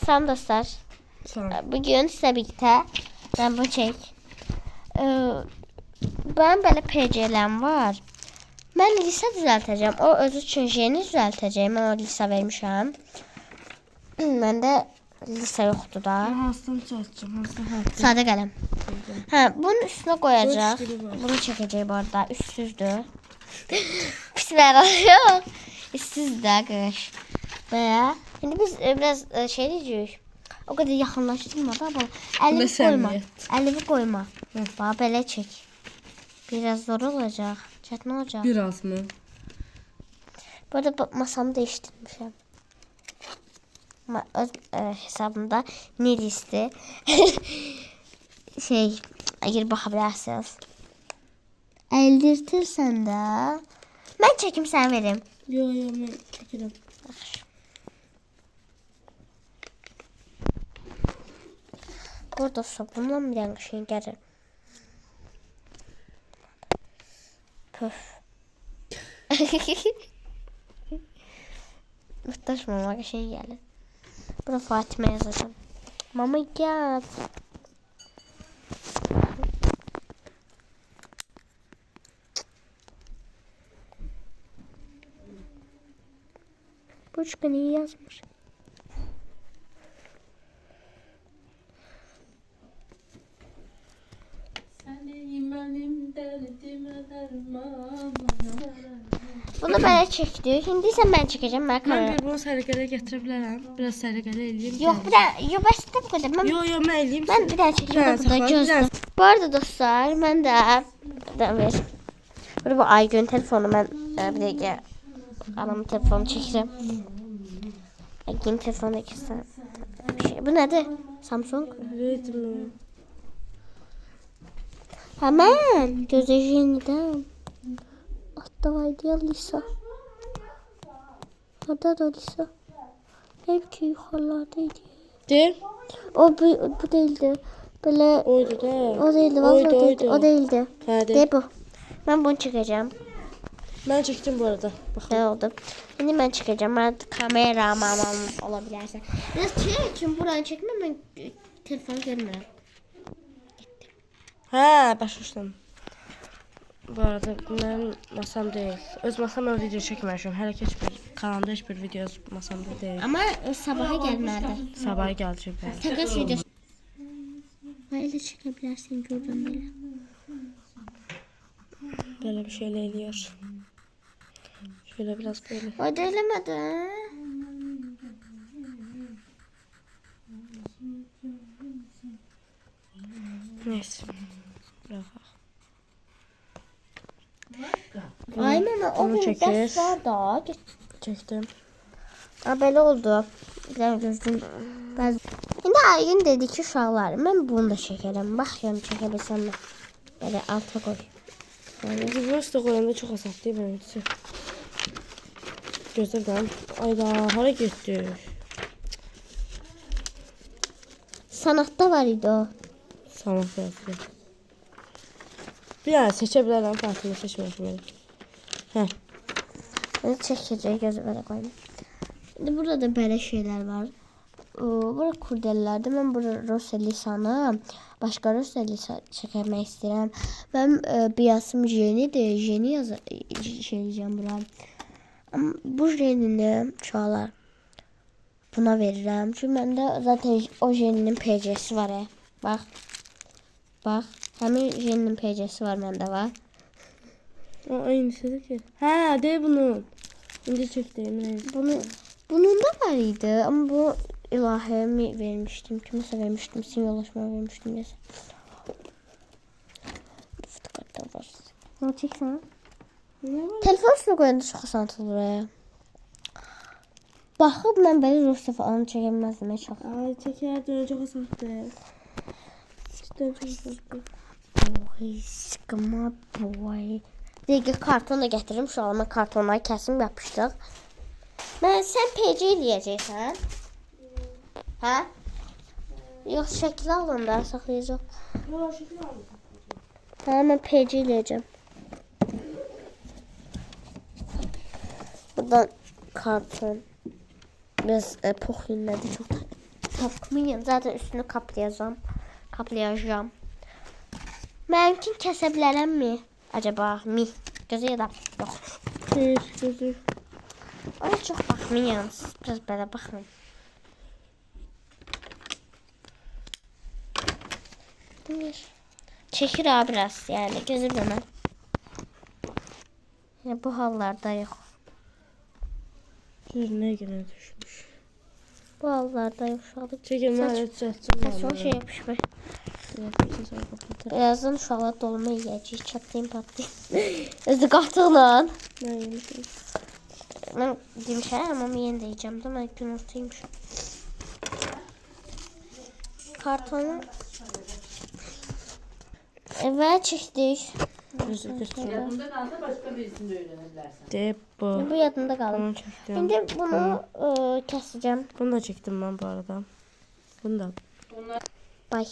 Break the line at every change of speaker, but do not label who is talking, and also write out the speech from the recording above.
Salam dostlar.
Salam.
Bugün sizle birlikte ben bu çek. Ben böyle PC'lem var. Ben lise düzelteceğim. O özü için yeni düzelteceğim. Ben o lise vermişim. Ben de lise yoktu da.
Hastam çalışacağım.
Sade kalem. Ha, bunun üstüne koyacak.
Üç gibi var.
Bunu çekeceğim orada. Üstsüzdü. Pis yok. Üstsüzdü arkadaş. Veya şimdi biz biraz şey diyeceğiz. O kadar yakınlaştırma da ama elini koyma.
Mesamiyet.
Elini koyma. Bak böyle çek. Biraz zor olacak. Çetin olacak.
Biraz mı?
Bu arada masamı değiştirmişim. Öz hesabımda ne listi şey eğer bakabilirsiniz. Eldirtirsen de ben çekim sen verim.
Yo ben çekerim.
Burada sabunla bir tane şey gelir. Püf. Muhtaçmamak şey gelir. Burada Fatime yazacağım. Mama gel. Bu çıkanı iyi yazmış. Bunu böyle çekti. Şimdi sen ben çekeceğim. Ben
Ben bir bunu sərgələ gətirə bilərəm. Biraz sərgələ eləyim.
Yok bir daha. Yok başta bu kadar.
Yo mən eləyim.
Ben bir daha çekeceğim.
Sen
Burada
sakla,
gözle.
biraz.
Bu arada dostlar ben de ver. Burada bu Aygün telefonu ben bir dakika anamın telefonu çekeceğim. Aygün telefonu ikisi. Bir şey. Bu nedir? Samsung.
Redmi.
Hemen göze yeniden. Hatta vardı ya Lisa. Orada da Lisa. Hep ki yukarılardaydı.
De.
Bu değildi. Böyle
Oydu da.
o değildi. Vallahi
Oydu,
değildi.
oydu.
O değildi.
Hə de.
De bu. Ben bunu çekeceğim.
Mən çəkdim bu arada. Bax.
Ne oldu? Şimdi ben çıkacağım. Ben kamera mamam olabilirse. Biraz çekin. Burayı çekmem ben telefonu görmüyorum.
Hə, başa düşdüm. Bu arada mənim masam deyil. Öz masamla video çəkməmişəm. Hələ ki heç bir kanalda heç bir video masamda deyil.
Ama sabaha gelmedi.
Sabah gələcək bəli.
Takas videosu. Böyle çekebilirsin gördüm böyle.
Belə bir şeylə eləyir. Şöyle biraz böyle.
O da elemedi.
Neyse. Bırak.
Ay mama o
Onu
gün
çekir.
ders var da.
Çektim.
Ha böyle oldu. Ben gözüm. Şimdi Aygün dedi ki uşaqlar ben bunu da çekerim. Bakıyorum çekebilsem mi? Böyle alta koy.
Bu üstə qoyanda çox əsəbdir birincisi. Gözlədim. Ayda hara getdik?
Sanatta var idi o.
Sanat yazdı. Bir yana seçə bilərəm, farkını seçməyəcəm. Hə.
Bunu çekeceği gözü böyle koyayım. Şimdi burada da böyle şeyler var. Burada kurdelelerde ben burada Roselisa'nı başka Roselisa çekmek istedim. Ben biyasım Jenny'dir. Jenny şey diyeceğim buraya. Ama bu Jenny'ni çoğalar buna veririm. Çünkü bende zaten o Jenny'nin PC'si var ya. Bak. Bak. Hemen Jenny'nin PC'si var bende var.
O aynısıdır ki. Hə, de bunu. İndi çəkdim.
Bunun da var idi ama bu ilahiye mi vermiştim? Kimse vermiştim. Simyalaşma vermiştim. Neyse. Fıtıkartta var. Ne çeksene? Telefon üstüne koyanda çok asantıl buraya. Bakıp ben böyle Rusya falan çekemezdim. Çok.
Ay, çəkərdim, çox əsəbdir. Cidden çok əsəbdir.
Boy, sıkıma boy. Dəqiqə karton da getiririm. Şu an ben kartonları kesim yapışdıq. Sen PC eləyəcəksən? Hə? Yox, şəkil alın da saxlayacaq.
Yox, şəkil aldım.
Hə, mən PC eləyəcəm. Buradan karton. Biraz pox yünlədi çox da. Bakmayın. Zaten üstünü kaplayacağım. Kaplayacağım. Mümkün kəsə bilərəmmi? Acaba mi? Gözü ya da yox.
Gözü.
Ona çox baxmayın. Siz biraz belə baxın. Çəkir ha biraz. Yəni gözü bilməm. Yəni bu hallarda yox.
Gözüne yine düşmüş.
Bu hallarda yox.
Çekin ben edeceğim.
Son şey yapışmır. Birazdan uşaqlar dolma yiyəcək. Çatlayım patlayım. Özü qatıqla. Mən demişəm amma yenə də yiyəcəm də. Mən günortaymışam. Kartonu eve çəkdik.
Gözü götürün.
Bunda kalsa başka birisini de öğrenebilirsin.
De bu.
Bu yadında qaldı.
Bunu çektim.
İndi bunu kəsəcəm.
Bunu da çektim ben bu arada. Bunu da.
Bay.